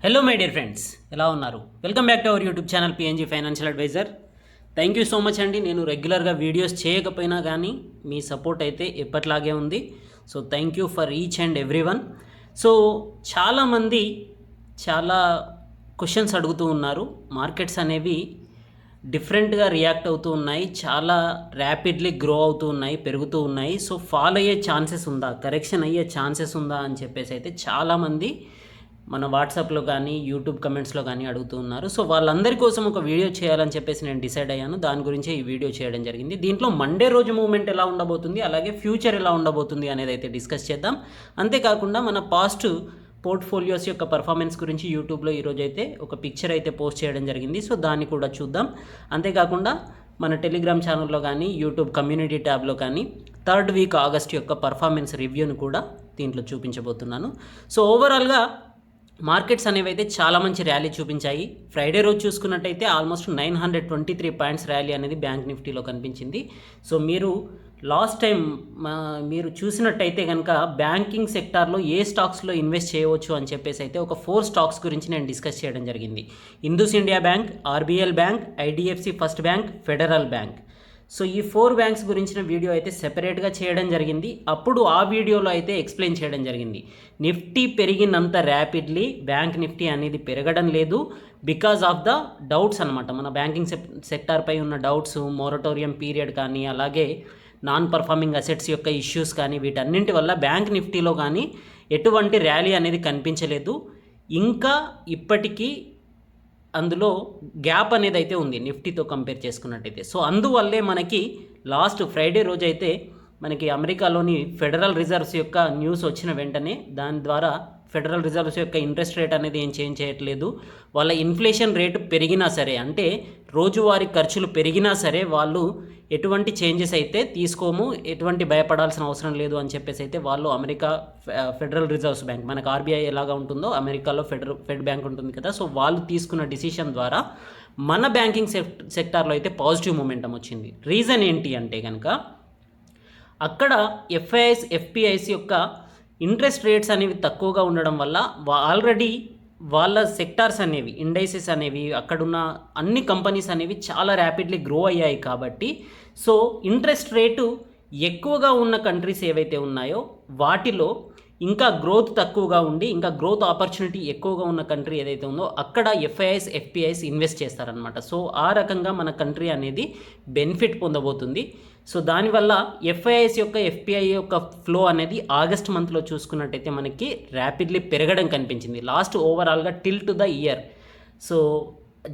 Hello my dear friends, ఎలా ఉన్నారు? Welcome back to our YouTube channel PNG financial adviser. Thank you so much అండి. నేను రెగ్యులర్గా videos చేయకపోయినా కానీ మీ సపోర్ట్ అయితే ఎప్పట్లాగే ఉంది. So thank you for each and every one. So చాలామంది చాలా క్వశ్చన్స్ అడుగుతూ ఉన్నారు. మార్కెట్స్ అనేవి డిఫరెంట్గా రియాక్ట్ అవుతూ ఉన్నాయి, చాలా ర్యాపిడ్లీ గ్రో అవుతూ ఉన్నాయి, పెరుగుతూ ఉన్నాయి. సో ఫాల్ అయ్యే ఛాన్సెస్ ఉందా, కరెక్షన్ అయ్యే ఛాన్సెస్ ఉందా అని చెప్పేసి అయితే చాలామంది మన వాట్సాప్లో కానీ యూట్యూబ్ కమెంట్స్లో కానీ అడుగుతూ ఉన్నారు. సో వాళ్ళందరి కోసం ఒక వీడియో చేయాలని చెప్పేసి నేను డిసైడ్ అయ్యాను. దాని గురించే ఈ వీడియో చేయడం జరిగింది. దీంట్లో మండే రోజు మూవ్మెంట్ ఎలా ఉండబోతుంది, అలాగే ఫ్యూచర్ ఎలా ఉండబోతుంది అనేది అయితే డిస్కస్ చేద్దాం. అంతేకాకుండా మన పాస్ట్ పోర్ట్ఫోలియోస్ యొక్క పర్ఫార్మెన్స్ గురించి యూట్యూబ్లో ఈరోజు అయితే ఒక పిక్చర్ అయితే పోస్ట్ చేయడం జరిగింది. సో దాన్ని కూడా చూద్దాం. అంతేకాకుండా మన టెలిగ్రామ్ ఛానల్లో కానీ యూట్యూబ్ కమ్యూనిటీ ట్యాబ్లో కానీ థర్డ్ వీక్ ఆగస్ట్ యొక్క పర్ఫార్మెన్స్ రివ్యూను కూడా దీంట్లో చూపించబోతున్నాను. సో ఓవరాల్గా మార్కెట్స్ అనేవి అయితే చాలా మంచి ర్యాలీ చూపించాయి. ఫ్రైడే రోజు చూసుకున్నట్టయితే ఆల్మోస్ట్ 923 పాయింట్స్ ర్యాలీ అనేది బ్యాంక్ నిఫ్టీలో కనిపించింది. సో మీరు లాస్ట్ టైం మీరు చూసినట్టయితే కనుక బ్యాంకింగ్ సెక్టార్లో ఏ స్టాక్స్లో ఇన్వెస్ట్ చేయవచ్చు అని చెప్పేసి అయితే ఒక 4 స్టాక్స్ గురించి నేను డిస్కస్ చేయడం జరిగింది. Indus India bank, RBL bank, IDFC first bank, federal bank. So ఈ 4 బ్యాంక్స్ గురించిన వీడియో అయితే సెపరేట్గా చేయడం జరిగింది. అప్పుడు ఆ వీడియోలో అయితే ఎక్స్ప్లెయిన్ చేయడం జరిగింది. నిఫ్టీ పెరిగినంత ర్యాపిడ్లీ బ్యాంక్ నిఫ్టీ అనేది పెరగడం లేదు, బికాజ్ ఆఫ్ ద డౌట్స్ అనమాట. మన బ్యాంకింగ్ సెక్టార్పై ఉన్న డౌట్స్, మోరటోరియం పీరియడ్ కానీ, అలాగే నాన్ పర్ఫార్మింగ్ అసెట్స్ యొక్క ఇష్యూస్ కానీ, వీటన్నింటి వల్ల బ్యాంక్ నిఫ్టీలో కానీ ఎటువంటి ర్యాలీ అనేది కనిపించలేదు. ఇంకా ఇప్పటికీ అందులో గ్యాప్ అనేది అయితే ఉంది నిఫ్టీతో కంపేర్ చేసుకున్నట్టయితే. సో అందువల్లే మనకి లాస్ట్ ఫ్రైడే రోజు అయితే మనకి అమెరికాలోని ఫెడరల్ రిజర్వ్స్ యొక్క న్యూస్ వచ్చిన వెంటనే దాని ద్వారా ఫెడరల్ రిజర్వ్స్ యొక్క ఇంట్రెస్ట్ రేట్ అనేది ఏం చేంజ్ చేయట్లేదు. వాళ్ళ ఇన్ఫ్లేషన్ రేటు పెరిగినా సరే, అంటే రోజువారీ ఖర్చులు పెరిగినా సరే వాళ్ళు ఎటువంటి చేంజెస్ అయితే తీసుకోము, ఎటువంటి భయపడాల్సిన అవసరం లేదు అని చెప్పేసి అయితే వాళ్ళు అమెరికా ఫెడరల్ రిజర్వ్స్ బ్యాంక్, మనకు ఆర్బీఐ ఎలాగా ఉంటుందో అమెరికాలో ఫెడ్ బ్యాంక్ ఉంటుంది కదా. సో వాళ్ళు తీసుకున్న డిసిషన్ ద్వారా మన బ్యాంకింగ్ సెక్టార్లో అయితే పాజిటివ్ మూమెంటం వచ్చింది. రీజన్ ఏంటి అంటే కనుక అక్కడ ఎఫ్ఐఐస్, ఎఫ్పిఐస్ యొక్క ఇంట్రెస్ట్ రేట్స్ అనేవి తక్కువగా ఉండడం వల్ల ఆల్రెడీ వాళ్ళ సెక్టార్స్ అనేవి, ఇండైసెస్ అనేవి, అక్కడున్న అన్ని కంపెనీస్ అనేవి చాలా ర్యాపిడ్లీ గ్రో అయ్యాయి. కాబట్టి సో ఇంట్రెస్ట్ రేటు ఎక్కువగా ఉన్న కంట్రీస్ ఏవైతే ఉన్నాయో వాటిలో ఇంకా గ్రోత్ తక్కువగా ఉండి, ఇంకా గ్రోత్ ఆపర్చునిటీ ఎక్కువగా ఉన్న కంట్రీ ఏదైతే ఉందో అక్కడ ఎఫ్ఐఐస్, ఎఫ్పిఐస్ ఇన్వెస్ట్ చేస్తారనమాట. సో ఆ రకంగా మన కంట్రీ అనేది బెనిఫిట్ పొందబోతుంది. సో దానివల్ల ఎఫ్ఐఐస్ యొక్క, ఎఫ్పిఐ యొక్క ఫ్లో అనేది ఆగస్ట్ మంత్లో చూసుకున్నట్టయితే మనకి ర్యాపిడ్లీ పెరగడం కనిపించింది. లాస్ట్ ఓవరాల్గా till to the year, so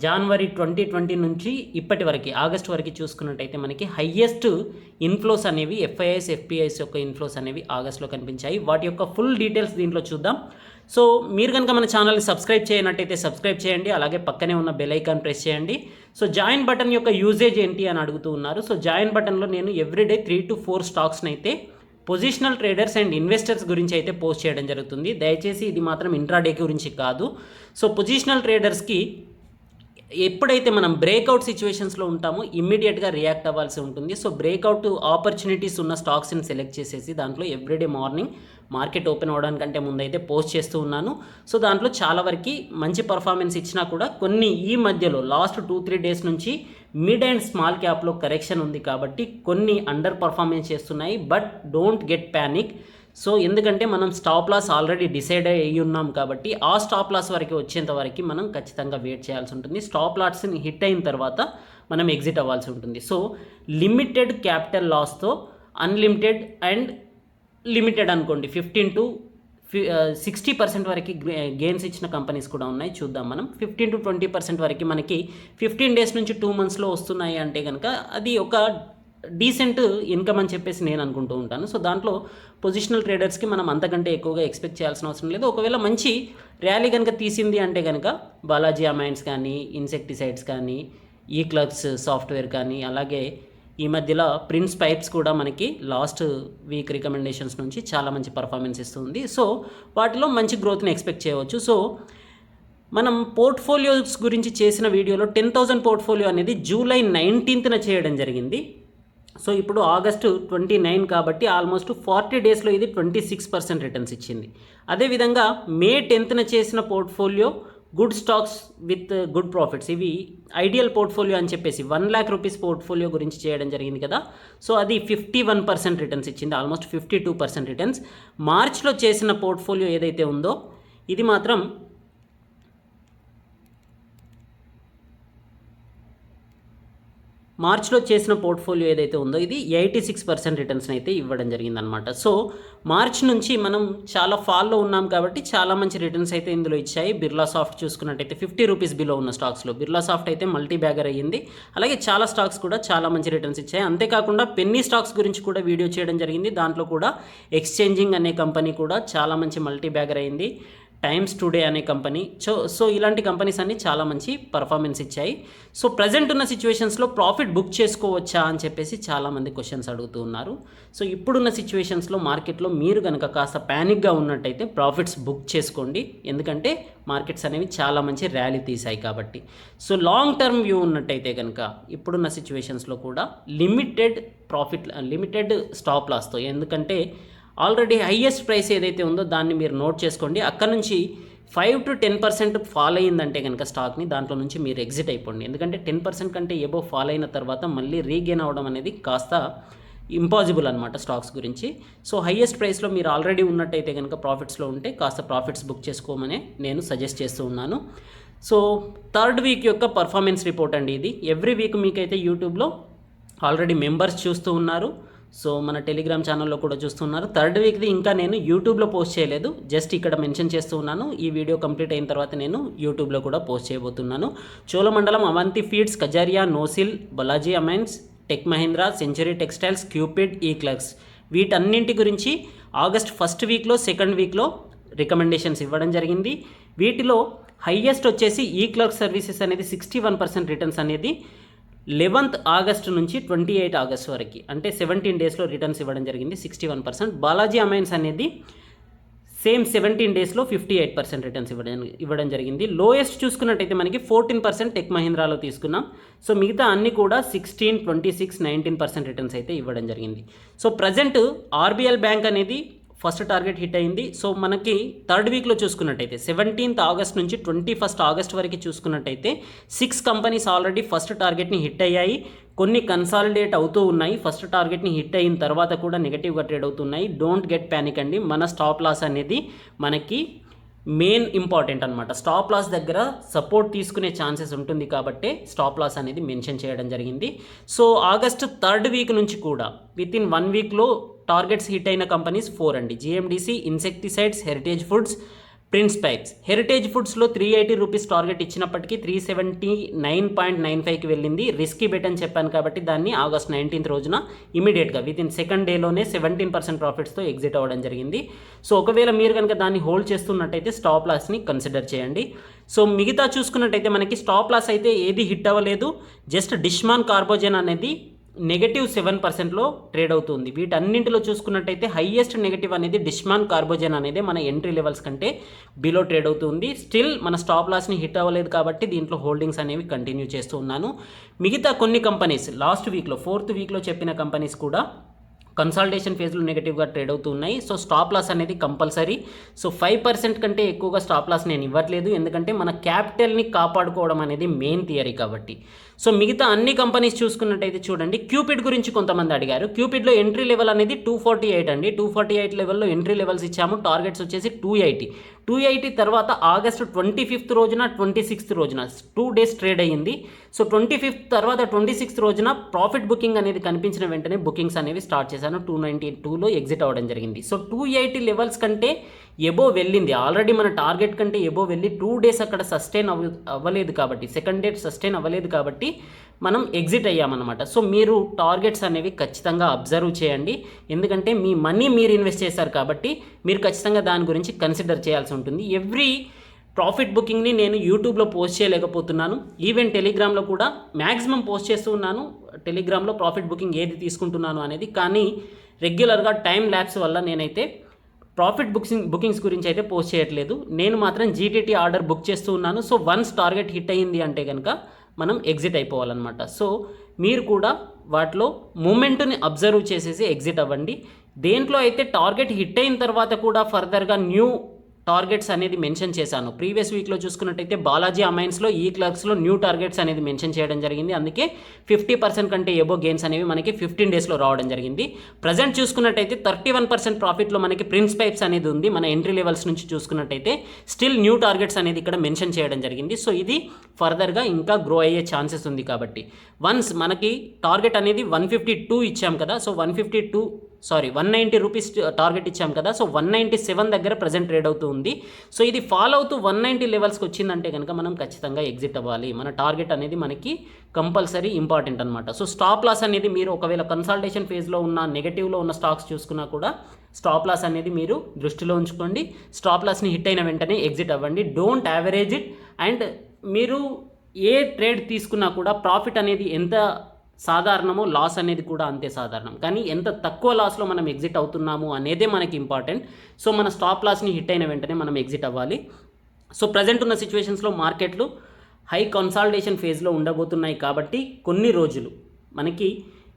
జనవరి 2020 నుంచి ఇప్పటి వరకు ఆగస్ట్ వరకు చూసుకున్నట్టయితే మనకి హయ్యెస్ట్ ఇన్ఫ్లోస్ అనేవి ఎఫ్ఐఐస్, ఎఫ్పిఐస్ యొక్క ఇన్ఫ్లోస్ అనేవి ఆగస్ట్లో కనిపించాయి. వాటి యొక్క ఫుల్ డీటెయిల్స్ దీంట్లో చూద్దాం. సో మీరు కనుక మన ఛానల్ని సబ్స్క్రైబ్ చేయనట్టయితే సబ్స్క్రైబ్ చేయండి, అలాగే పక్కనే ఉన్న బెల్ ఐకాన్ ప్రెస్ చేయండి. సో జాయిన్ బటన్ యొక్క యూజేజ్ ఏంటి అని అడుగుతూ ఉన్నారు. సో జాయిన్ బటన్లో నేను ఎవ్రీడే 3 to 4 స్టాక్స్ని అయితే పొజిషనల్ ట్రేడర్స్ అండ్ ఇన్వెస్టర్స్ గురించి అయితే పోస్ట్ చేయడం జరుగుతుంది. దయచేసి ఇది మాత్రం ఇంట్రాడే గురించి కాదు. సో పొజిషనల్ ట్రేడర్స్కి ఎప్పుడైతే మనం బ్రేక్అవుట్ సిచ్యువేషన్స్లో ఉంటామో ఇమ్మీడియట్గా రియాక్ట్ అవ్వాల్సి ఉంటుంది. సో బ్రేక్అవుట్ ఆపర్చునిటీస్ ఉన్న స్టాక్స్ని సెలెక్ట్ చేసేసి దాంట్లో ఎవ్రీడే మార్నింగ్ మార్కెట్ ఓపెన్ అవ్వడానికంటే ముందైతే పోస్ట్ చేస్తూ ఉన్నాను. సో దాంట్లో చాలా వరకు మంచి పర్ఫార్మెన్స్ ఇచ్చినా కూడా కొన్ని ఈ మధ్యలో లాస్ట్ 2-3 డేస్ నుంచి మిడ్ అండ్ స్మాల్ క్యాప్లో కరెక్షన్ ఉంది కాబట్టి కొన్ని అండర్ పర్ఫార్మెన్స్ చేస్తున్నాయి. But don't get panic. So ఎందుకంటే మనం స్టాప్ లాస్ ఆల్రెడీ డిసైడ్ అయ్యి ఉన్నాం కాబట్టి ఆ స్టాప్ లాస్ వరకు వచ్చేంత వరకు మనం ఖచ్చితంగా వెయిట్ చేయాల్సి ఉంటుంది. స్టాప్ లాస్ని హిట్ అయిన తర్వాత మనం ఎగ్జిట్ అవ్వాల్సి ఉంటుంది. సో లిమిటెడ్ క్యాపిటల్ లాస్తో అన్లిమిటెడ్ అండ్ లిమిటెడ్ అనుకోండి 15 to 60% వరకు గెయిన్స్ ఇచ్చిన కంపెనీస్ కూడా ఉన్నాయి. చూద్దాం మనం. 15 to 20% వరకు మనకి 15 డేస్ నుంచి 2 monthsలో వస్తున్నాయి అంటే కనుక అది ఒక డీసెంట్ ఇన్కమ్ అని చెప్పేసి నేను అనుకుంటూ ఉంటాను. సో దాంట్లో పొజిషనల్ ట్రేడర్స్కి మనం అంతకంటే ఎక్కువగా ఎక్స్పెక్ట్ చేయాల్సిన అవసరం లేదు. ఒకవేళ మంచి ర్యాలీ కనుక తీసింది అంటే కనుక బాలాజీ అమైన్స్ కానీ, ఇన్సెక్టిసైడ్స్ కానీ, ఈక్లర్క్స్ సాఫ్ట్వేర్ కానీ, అలాగే ఈ మధ్యలో ప్రిన్స్ పైప్స్ కూడా మనకి లాస్ట్ వీక్ రికమెండేషన్స్ నుంచి చాలా మంచి పర్ఫార్మెన్స్ ఇస్తుంది. సో వాటిలో మంచి గ్రోత్ని ఎక్స్పెక్ట్ చేయవచ్చు. సో మనం పోర్ట్ఫోలియోస్ గురించి చేసిన వీడియోలో 10,000 పోర్ట్ఫోలియో అనేది జూలై 19th చేయడం జరిగింది. సో ఇప్పుడు ఆగస్టు 29 కాబట్టి ఆల్మోస్ట్ 40 డేస్లో ఇది 26% రిటర్న్స్ ఇచ్చింది. అదేవిధంగా మే 10th చేసిన portfolio good stocks with good profits, ఇవి ఐడియల్ పోర్ట్ఫోలియో అని చెప్పేసి 1,00,000 రూపీస్ పోర్ట్ఫోలియో గురించి చేయడం జరిగింది కదా. సో అది 51% రిటర్న్స్ ఇచ్చింది, ఆల్మోస్ట్ 52% రిటర్న్స్. మార్చ్లో చేసిన పోర్ట్ఫోలియో ఏదైతే ఉందో ఇది మాత్రం మార్చ్లో చేసిన పోర్ట్ఫోలియో ఏదైతే ఉందో ఇది 86% రిటర్న్స్ని అయితే ఇవ్వడం జరిగిందనమాట. సో మార్చ్ నుంచి మనం చాలా ఫాల్లో ఉన్నాం కాబట్టి చాలా మంచి రిటర్న్స్ అయితే ఇందులో ఇచ్చాయి. బిర్లా సాఫ్ట్ చూసుకున్నట్టయితే 50 రూపీస్ బిలో ఉన్న స్టాక్స్లో బిర్లా సాఫ్ట్ అయితే మల్టీ బ్యాగర్ అయ్యింది. అలాగే చాలా స్టాక్స్ కూడా చాలా మంచి రిటర్న్స్ ఇచ్చాయి. అంతేకాకుండా పెన్నీ స్టాక్స్ గురించి కూడా వీడియో చేయడం జరిగింది. దాంట్లో కూడా ఎక్స్చేంజింగ్ అనే కంపెనీ కూడా చాలా మంచి మల్టీ బ్యాగర్ అయింది. టైమ్స్ టుడే అనే కంపెనీ. సో ఇలాంటి కంపెనీస్ అన్నీ చాలా మంచి పర్ఫార్మెన్స్ ఇచ్చాయి. సో ప్రజెంట్ ఉన్న సిచ్యువేషన్స్లో ప్రాఫిట్ బుక్ చేసుకోవచ్చా అని చెప్పేసి చాలామంది క్వశ్చన్స్ అడుగుతూ ఉన్నారు. సో ఇప్పుడున్న సిచ్యువేషన్స్లో మార్కెట్లో మీరు కనుక కాస్త ప్యానిక్గా ఉన్నట్టయితే ప్రాఫిట్స్ బుక్ చేసుకోండి, ఎందుకంటే మార్కెట్స్ అనేవి చాలా మంచి ర్యాలీ తీసాయి కాబట్టి. సో లాంగ్ టర్మ్ వ్యూ ఉన్నట్టయితే కనుక ఇప్పుడున్న సిచ్యువేషన్స్లో కూడా లిమిటెడ్ స్టాప్ లాస్తో, ఎందుకంటే ఆల్రెడీ హైయెస్ట్ ప్రైస్ ఏదైతే ఉందో దాన్ని మీరు నోట్ చేసుకోండి. అక్కడ నుంచి 5 to 10% ఫాల్ అయ్యిందంటే కనుక స్టాక్ని దాంట్లో నుంచి మీరు ఎగ్జిట్ అయిపోండి, ఎందుకంటే 10% కంటే ఎబో ఫాల్ అయిన తర్వాత మళ్ళీ రీగెయిన్ అవ్వడం అనేది కాస్త ఇంపాసిబుల్ అనమాట స్టాక్స్ గురించి. సో హైయెస్ట్ ప్రైస్లో మీరు ఆల్రెడీ ఉన్నట్టయితే కనుక ప్రాఫిట్స్లో ఉంటే కాస్త ప్రాఫిట్స్ బుక్ చేసుకోమని నేను సజెస్ట్ చేస్తూ ఉన్నాను. సో థర్డ్ వీక్ యొక్క పర్ఫార్మెన్స్ రిపోర్ట్ అండి ఇది. ఎవ్రీ వీక్ మీకైతే యూట్యూబ్లో ఆల్రెడీ మెంబర్స్ చూస్తూ ఉన్నారు, సో మన టెలిగ్రామ్ ఛానల్లో కూడా చూస్తున్నారు. థర్డ్ వీక్ది ఇంకా నేను యూట్యూబ్లో పోస్ట్ చేయలేదు, జస్ట్ ఇక్కడ మెన్షన్ చేస్తూ ఉన్నాను. ఈ వీడియో కంప్లీట్ అయిన తర్వాత నేను యూట్యూబ్లో కూడా పోస్ట్ చేయబోతున్నాను. Cholamandalam, Avanti feeds, Kajaria, Nocil, Balaji amines, tech Mahindra, century textiles, Cupid, eClerx, వీటన్నింటి గురించి ఆగస్ట్ ఫస్ట్ వీక్లో సెకండ్ వీక్లో రికమెండేషన్స్ ఇవ్వడం జరిగింది. వీటిలో హైయెస్ట్ వచ్చేసి ఈ క్లర్క్ సర్వీసెస్ అనేది 61% రిటర్న్స్ అనేది 11th ఆగస్టు నుంచి 28 ఆగస్టు వరకు, అంటే 17 డేస్లో రిటర్న్స్ ఇవ్వడం జరిగింది 61%. బాలాజీ అమైన్స్ అనేది సేమ్ 17 డేస్లో 58% రిటర్న్స్ ఇవ్వడం జరిగింది. లోయెస్ట్ చూసుకున్నట్టయితే మనకి 14% టెక్ మహీంద్రాలో తీసుకున్నాం. సో మిగతా అన్ని కూడా 16, 26, 19% రిటర్న్స్ అయితే ఇవ్వడం జరిగింది. సో ప్రజెంట్ ఆర్బిఎల్ బ్యాంక్ అనేది ఫస్ట్ టార్గెట్ హిట్ అయింది. సో మనకి థర్డ్ వీక్లో చూసుకున్నట్టయితే 17th ఆగస్ట్ నుంచి 21st ఆగస్ట్ వరకు చూసుకున్నట్టయితే 6 కంపెనీస్ ఆల్రెడీ ఫస్ట్ టార్గెట్ని హిట్ అయ్యాయి. కొన్ని కన్సాలిడేట్ అవుతూ ఉన్నాయి, ఫస్ట్ టార్గెట్ని హిట్ అయిన తర్వాత కూడా నెగటివ్గా ట్రేడ్ అవుతున్నాయి. డోంట్ గెట్ ప్యానిక్ అండి. మన స్టాప్ లాస్ అనేది మనకి మెయిన్ ఇంపార్టెంట్ అనమాట. స్టాప్ లాస్ దగ్గర సపోర్ట్ తీసుకునే ఛాన్సెస్ ఉంటుంది కాబట్టి స్టాప్ లాస్ అనేది మెన్షన్ చేయడం జరిగింది. సో ఆగస్ట్ థర్డ్ వీక్ నుంచి కూడా విత్ ఇన్ 1 వీక్లో టార్గెట్స్ హిట్ అయిన కంపెనీస్ 4 అండి. GMDC, insecticides, heritage foods, prince pipes. Heritage ఫుడ్స్లో 380 రూపీస్ టార్గెట్ ఇచ్చినప్పటికీ 379.95కి వెళ్ళింది. రిస్కీ బెట్ అని చెప్పాను కాబట్టి దాన్ని ఆగస్ట్ 19th రోజున ఇమీడియట్గా విత్ ఇన్ సెకండ్ డేలోనే 17% ప్రాఫిట్స్తో ఎగ్జిట్ అవ్వడం జరిగింది. సో ఒకవేళ మీరు కనుక దాన్ని హోల్డ్ చేస్తున్నట్టయితే స్టాప్ లాస్ని కన్సిడర్ చేయండి. సో మిగతా చూసుకున్నట్టయితే మనకి స్టాప్ లాస్ అయితే ఏది హిట్ అవ్వలేదు. జస్ట్ డిష్మాన్ కార్బోజన్ అనేది -7%లో ట్రేడ్ అవుతుంది. వీటన్నింటిలో చూసుకున్నట్టయితే హైయెస్ట్ నెగటివ్ అనేది డిష్మాన్ కార్బోజన్ అనేది మన ఎంట్రీ లెవెల్స్ కంటే బిలో ట్రేడ్ అవుతుంది. స్టిల్ మన స్టాప్ లాస్ని హిట్ అవ్వలేదు కాబట్టి దీంట్లో హోల్డింగ్స్ అనేవి కంటిన్యూ చేస్తూ ఉన్నాను. మిగతా కొన్ని కంపెనీస్ లాస్ట్ వీక్లో 4th వీక్లో చెప్పిన కంపెనీస్ కూడా కన్సాలిడేషన్ ఫేజ్లో నెగటివ్గా ట్రేడ్ అవుతున్నాయి. సో స్టాప్ లాస్ అనేది కంపల్సరీ. సో 5% కంటే ఎక్కువగా స్టాప్ లాస్ నేను ఇవ్వట్లేదు, ఎందుకంటే మన క్యాపిటల్ని కాపాడుకోవడం అనేది మెయిన్ థియరీ కాబట్టి. సో మిగతా అన్ని కంపెనీస్ చూసుకున్నట్టయితే చూడండి, క్యూపిడ్ గురించి కొంతమంది అడిగారు. క్యూపిడ్లో ఎంట్రీ లెవెల్ అనేది 248 అండి. 248 లెవెల్లో ఎంట్రీ లెవెల్స్ ఇచ్చాము. టార్గెట్స్ వచ్చేసి 280 తర్వాత ఆగస్ట్ 25th రోజున 26th రోజున 2 డేస్ ట్రేడ్ అయ్యింది. సో 25th తర్వాత 26th రోజున ప్రాఫిట్ బుకింగ్ అనేది కనిపించిన వెంటనే బుకింగ్స్ అనేవి స్టార్ట్ చేశాను. 292లో ఎగ్జిట్ అవ్వడం జరిగింది. సో 280 లెవెల్స్ కంటే ఎబో వెళ్ళింది, ఆల్రెడీ మన టార్గెట్ కంటే ఎబో వెళ్ళి 2 డేస్ అక్కడ సస్టైన్ అవ్వలేదు కాబట్టి, సెకండ్ డేట్ సస్టైన్ అవ్వలేదు కాబట్టి మనం ఎగ్జిట్ అయ్యామన్నమాట. సో మీరు టార్గెట్స్ అనేవి ఖచ్చితంగా అబ్జర్వ్ చేయండి, ఎందుకంటే మీ మనీ మీరు ఇన్వెస్ట్ చేశారు కాబట్టి మీరు ఖచ్చితంగా దాని గురించి కన్సిడర్ చేయాల్సి ఉంటుంది. ఎవ్రీ ప్రాఫిట్ బుకింగ్ని నేను యూట్యూబ్లో పోస్ట్ చేయలేకపోతున్నాను. ఈవెన్ టెలిగ్రామ్లో కూడా మ్యాక్సిమం పోస్ట్ చేస్తూ ఉన్నాను, టెలిగ్రామ్లో ప్రాఫిట్ బుకింగ్ ఏది తీసుకుంటున్నాను అనేది. కానీ రెగ్యులర్గా టైం ల్యాప్స్ వల్ల నేనైతే ప్రాఫిట్ బుకింగ్స్ గురించి అయితే పోస్ట్ చేయట్లేదు. నేను మాత్రం జీటీటీ ఆర్డర్ బుక్ చేస్తూ ఉన్నాను. సో వన్స్ టార్గెట్ హిట్ అయ్యింది అంటే కనుక మనం ఎగ్జిట్ అయిపోవాలన్నమాట. సో మీరు కూడా వాటిలో మూమెంట్ని అబ్జర్వ్ చేసేసి ఎగ్జిట్ అవ్వండి. దేంట్లో అయితే టార్గెట్ హిట్ అయిన తర్వాత కూడా ఫర్దర్గా న్యూ టార్గెట్స్ అనేది మెన్షన్ చేశాను. ప్రీవియస్ వీక్లో చూసుకున్నట్టయితే బాలాజీ అమైన్స్లో ఈ క్లర్క్స్లో న్యూ టార్గెట్స్ అనేది మెన్షన్ చేయడం జరిగింది. అందుకే 50% కంటే ఎబో గెయిన్స్ అనేవి మనకి 15 డేస్లో రావడం జరిగింది. ప్రజెంట్ చూసుకున్నట్టయితే 31% ప్రాఫిట్లో మనకి ప్రిన్స్ పైప్స్ అనేది ఉంది. మన ఎంట్రీ లెవెల్స్ నుంచి చూసుకున్నట్టయితే స్టిల్ న్యూ టార్గెట్స్ అనేది ఇక్కడ మెన్షన్ చేయడం జరిగింది. సో ఇది ఫర్దర్గా ఇంకా గ్రో అయ్యే ఛాన్సెస్ ఉంది. కాబట్టి వన్స్ మనకి టార్గెట్ అనేది 152 ఇచ్చాం కదా, సో 190 రూపీస్ టార్గెట్ ఇచ్చాం కదా, సో 197 దగ్గర ప్రజెంట్ ట్రేడ్ అవుతూ ఉంది. సో ఇది ఫాలో అవుతూ 190 లెవెల్స్కి వచ్చిందంటే కనుక మనం ఖచ్చితంగా ఎగ్జిట్ అవ్వాలి. మన టార్గెట్ అనేది మనకి కంపల్సరీ ఇంపార్టెంట్ అనమాట. సో స్టాప్ లాస్ అనేది మీరు ఒకవేళ కన్సల్టేషన్ ఫేజ్లో ఉన్న నెగటివ్లో ఉన్న స్టాక్స్ చూసుకున్నా కూడా స్టాప్ లాస్ అనేది మీరు దృష్టిలో ఉంచుకోండి. స్టాప్ లాస్ని హిట్ అయిన వెంటనే ఎగ్జిట్ అవ్వండి. Don't average it. అండ్ మీరు ఏ ట్రేడ్ తీసుకున్నా కూడా ప్రాఫిట్ అనేది ఎంత సాధారణమో లాస్ అనేది కూడా అంతే సాధారణం. కానీ ఎంత తక్కువ లాస్లో మనం ఎగ్జిట్ అవుతున్నాము అనేదే మనకి ఇంపార్టెంట్. సో మన స్టాప్ లాస్ని హిట్ అయిన వెంటనే మనం ఎగ్జిట్ అవ్వాలి. సో ప్రజెంట్ ఉన్న సిచ్యువేషన్స్లో మార్కెట్లు హై కన్సాలిడేషన్ ఫేజ్లో ఉండబోతున్నాయి. కాబట్టి కొన్ని రోజులు మనకి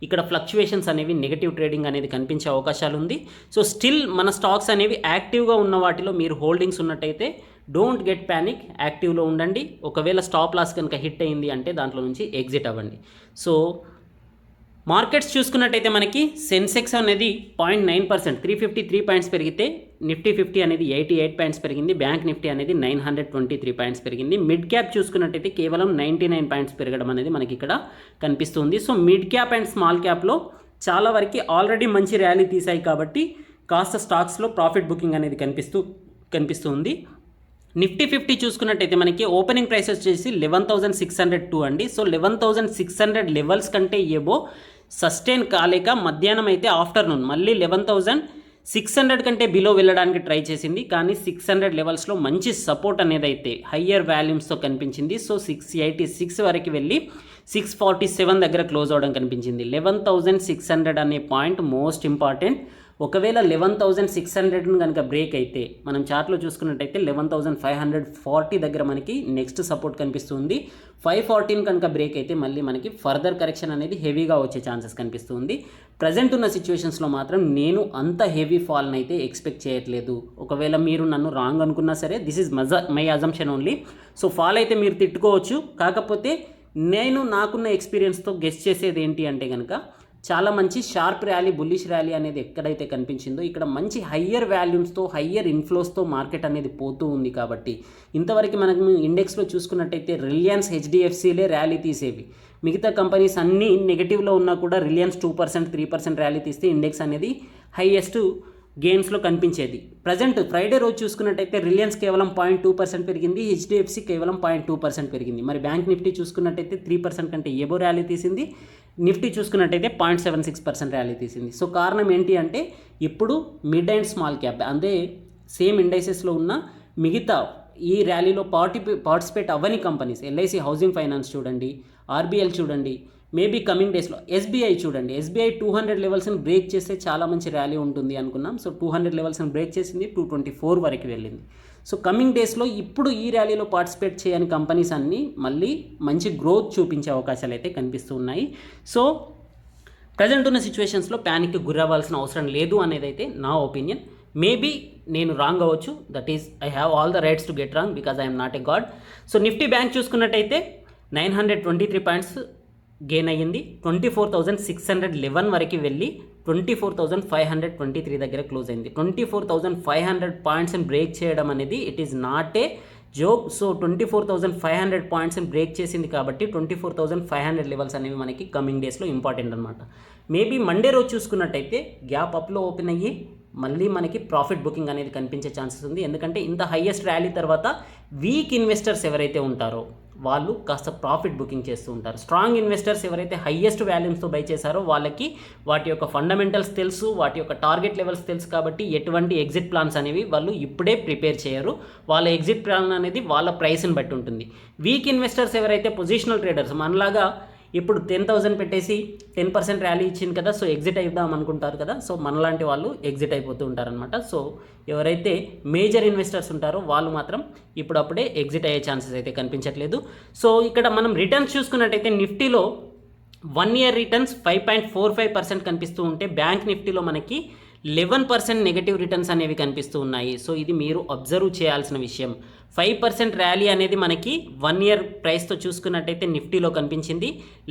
ఇక్కడ ఫ్లక్చువేషన్స్ అనేవి నెగటివ్ ట్రేడింగ్ అనేది కనిపించే అవకాశాలు ఉంది. సో స్టిల్ మన స్టాక్స్ అనేవి యాక్టివ్గా ఉన్న వాటిలో మీరు హోల్డింగ్స్ ఉన్నట్టయితే డోంట్ గెట్ ప్యానిక్, యాక్టివ్లో ఉండండి. ఒకవేళ స్టాప్ లాస్ కనుక హిట్ అయింది అంటే దాంట్లో నుంచి ఎగ్జిట్ అవ్వండి. సో మార్కెట్స్ చూసుకున్నట్టయితే మనకి సెన్సెక్స్ అనేది 0.9% 353 పాయింట్స్ పెరిగితే నిఫ్టీ 50 అనేది 88 పాయింట్స్ పెరిగింది. బ్యాంక్ నిఫ్టీ అనేది 923 పాయింట్స్ పెరిగింది. మిడ్ క్యాప్ చూసుకున్నట్టయితే కేవలం 99 పాయింట్స్ పెరగడం అనేది మనకి ఇక్కడ కనిపిస్తుంది. So mid cap and small క్యాప్లో చాలా వరకు ఆల్రెడీ మంచి ర్యాలీ తీసాయి కాబట్టి కాస్త స్టాక్స్లో ప్రాఫిట్ బుకింగ్ అనేది కనిపిస్తుంది. నిఫ్టీ 50 చూసుకున్నట్టయితే మనకి ఓపెనింగ్ ప్రైస్ వచ్చేసి 11,602 అండి. సో 11,600 లెవెల్స్ కంటే ఏబో సస్టైన్ కాలేక మధ్యాహ్నం అయితే ఆఫ్టర్నూన్ మళ్ళీ 11,600 కంటే బిలో వెళ్ళడానికి ట్రై చేసింది. కానీ 600 లెవెల్స్లో మంచి సపోర్ట్ అనేది అయితే హయ్యర్ వాల్యూమ్స్తో కనిపించింది. సో 686 వరకు వెళ్ళి 647 దగ్గర క్లోజ్ అవడం కనిపించింది. 11,600 అనే పాయింట్ మోస్ట్ ఇంపార్టెంట్. ఒకవేళ 11,600 కనుక బ్రేక్ అయితే మనం చార్ట్లో చూసుకున్నట్టయితే 11,540 దగ్గర మనకి నెక్స్ట్ సపోర్ట్ కనిపిస్తుంది. 514 కనుక బ్రేక్ అయితే మళ్ళీ మనకి ఫర్దర్ కరెక్షన్ అనేది హెవీగా వచ్చే ఛాన్సెస్ కనిపిస్తుంది. ప్రజెంట్ ఉన్న సిచ్యువేషన్స్లో మాత్రం నేను అంత హెవీ ఫాల్ని అయితే ఎక్స్పెక్ట్ చేయట్లేదు. ఒకవేళ మీరు నన్ను రాంగ్ అనుకున్నా సరే this is my assumption only. So fall అయితే మీరు తిట్టుకోవచ్చు. కాకపోతే నేను నాకున్న ఎక్స్పీరియన్స్తో గెస్ చేసేది ఏంటి అంటే కనుక చాలా మంచి షార్ప్ ర్యాలీ, బుల్లిష్ ర్యాలీ అనేది ఎక్కడైతే కనిపించిందో ఇక్కడ మంచి హయ్యర్ వాల్యూమ్స్తో హయ్యర్ ఇన్ఫ్లోస్తో మార్కెట్ అనేది పోతూ ఉంది. కాబట్టి ఇంతవరకు మనకు ఇండెక్స్లో చూసుకున్నట్టయితే రిలయన్స్, హెచ్డిఎఫ్సిలే ర్యాలీ తీసేవి. మిగతా కంపెనీస్ అన్నీ నెగిటివ్లో ఉన్నా కూడా రిలయన్స్ 2%, 3% ర్యాలీ తీస్తే ఇండెక్స్ అనేది హైయెస్ట్ గెయిన్స్లో కనిపించేది. ప్రజెంట్ ఫ్రైడే రోజు చూసుకున్నట్టయితే రిలయన్స్ కేవలం 0.2% పెరిగింది, హెచ్డిఎఫ్సి కేవలం 0.2% పెరిగింది. మరి బ్యాంక్ నిఫ్టీ చూసుకున్నట్టయితే 3% కంటే ఏబో ర్యాలీ తీసింది. నిఫ్టీ చూసుకున్నట్టయితే 0.76% ర్యాలీ తీసింది. సో కారణం ఏంటి అంటే ఇప్పుడు మిడ్ అండ్ స్మాల్ క్యాప్ అంటే సేమ్ ఇండైసెస్లో ఉన్న మిగతా ఈ ర్యాలీలో పార్టిసిపేట్ అవ్వని కంపెనీస్, ఎల్ఐసి హౌసింగ్ ఫైనాన్స్ చూడండి, ఆర్బీఎల్ చూడండి, మేబీ కమింగ్ డేస్లో ఎస్బీఐ చూడండి. ఎస్బీఐ 200 లెవెల్స్ని బ్రేక్ చేస్తే చాలా మంచి ర్యాలీ ఉంటుంది అనుకున్నాం. సో 200 లెవెల్స్ని బ్రేక్ చేసింది, 224 వరకు వెళ్ళింది. సో కమింగ్ డేస్లో ఇప్పుడు ఈ ర్యాలీలో పార్టిసిపేట్ చేయని కంపెనీస్ అన్నీ మళ్ళీ మంచి గ్రోత్ చూపించే అవకాశాలు అయితే కనిపిస్తూ ఉన్నాయి. సో ప్రజెంట్ ఉన్న సిచ్యువేషన్స్లో ప్యానిక్కి గురవ్వాల్సిన అవసరం లేదు అనేది అయితే నా ఒపీనియన్. మేబీ నేను రాంగ్ అవ్వచ్చు. That is I have all the rights to get wrong because I'm not a God. So Nifty bank చూసుకున్నట్టయితే 923 పాయింట్స్ గెయిన్ అయ్యింది. 24,611 వరకు వెళ్ళి 24,523 దగ్గర క్లోజ్ అయింది. 24,500 పాయింట్స్ని బ్రేక్ చేయడం అనేది it is not a joke. So 24,500 పాయింట్స్ని బ్రేక్ చేసింది కాబట్టి 24,500 లెవెల్స్ అనేవి మనకి కమింగ్ డేస్లో ఇంపార్టెంట్ అనమాట. మేబీ మండే రోజు చూసుకున్నట్టయితే గ్యాప్ అప్లో ఓపెన్ అయ్యి మళ్ళీ మనకి ప్రాఫిట్ బుకింగ్ అనేది కనిపించే ఛాన్సెస్ ఉంది. ఎందుకంటే ఇంత హైయెస్ట్ ర్యాలీ తర్వాత వీక్ ఇన్వెస్టర్స్ ఎవరైతే ఉంటారో వాళ్ళు కాస్త ప్రాఫిట్ బుకింగ్ చేస్తూ ఉంటారు. స్ట్రాంగ్ ఇన్వెస్టర్స్ ఎవరైతే హైయెస్ట్ వాల్యూమ్స్తో బై చేశారో వాళ్ళకి వాటి యొక్క ఫండమెంటల్స్ తెలుసు, వాటి యొక్క టార్గెట్ లెవెల్స్ తెలుసు. కాబట్టి ఎటువంటి ఎగ్జిట్ ప్లాన్స్ అనేవి వాళ్ళు ఇప్పుడే ప్రిపేర్ చేయరు. వాళ్ళ ఎగ్జిట్ ప్లాన్ అనేది వాళ్ళ ప్రైస్ని బట్టి ఉంటుంది. వీక్ ఇన్వెస్టర్స్ ఎవరైతే పొజిషనల్ ట్రేడర్స్ మనలాగా ఇప్పుడు 10,000 పెట్టేసి 10% ర్యాలీ ఇచ్చింది కదా, సో ఎగ్జిట్ అయిద్దాం అనుకుంటారు కదా, సో మనలాంటి వాళ్ళు ఎగ్జిట్ అయిపోతూ ఉంటారనమాట. సో ఎవరైతే మేజర్ ఇన్వెస్టర్స్ ఉంటారో వాళ్ళు మాత్రం ఇప్పుడప్పుడే ఎగ్జిట్ అయ్యే ఛాన్సెస్ అయితే కనిపించట్లేదు. సో ఇక్కడ మనం రిటర్న్స్ చూసుకున్నట్టయితే నిఫ్టీలో 1 year రిటర్న్స్ 5.45% కనిపిస్తూ ఉంటే బ్యాంక్ నిఫ్టీలో మనకి 11% నెగటివ్ రిటర్న్స్ అనేవి కనిపిస్తూ ఉన్నాయి. సో ఇది మీరు అబ్జర్వ్ చేయాల్సిన విషయం. 5% ర్యాలీ అనేది మనకి 1 ఇయర్ ప్రైస్తో చూసుకున్నట్టయితే నిఫ్టీలో కనిపించింది.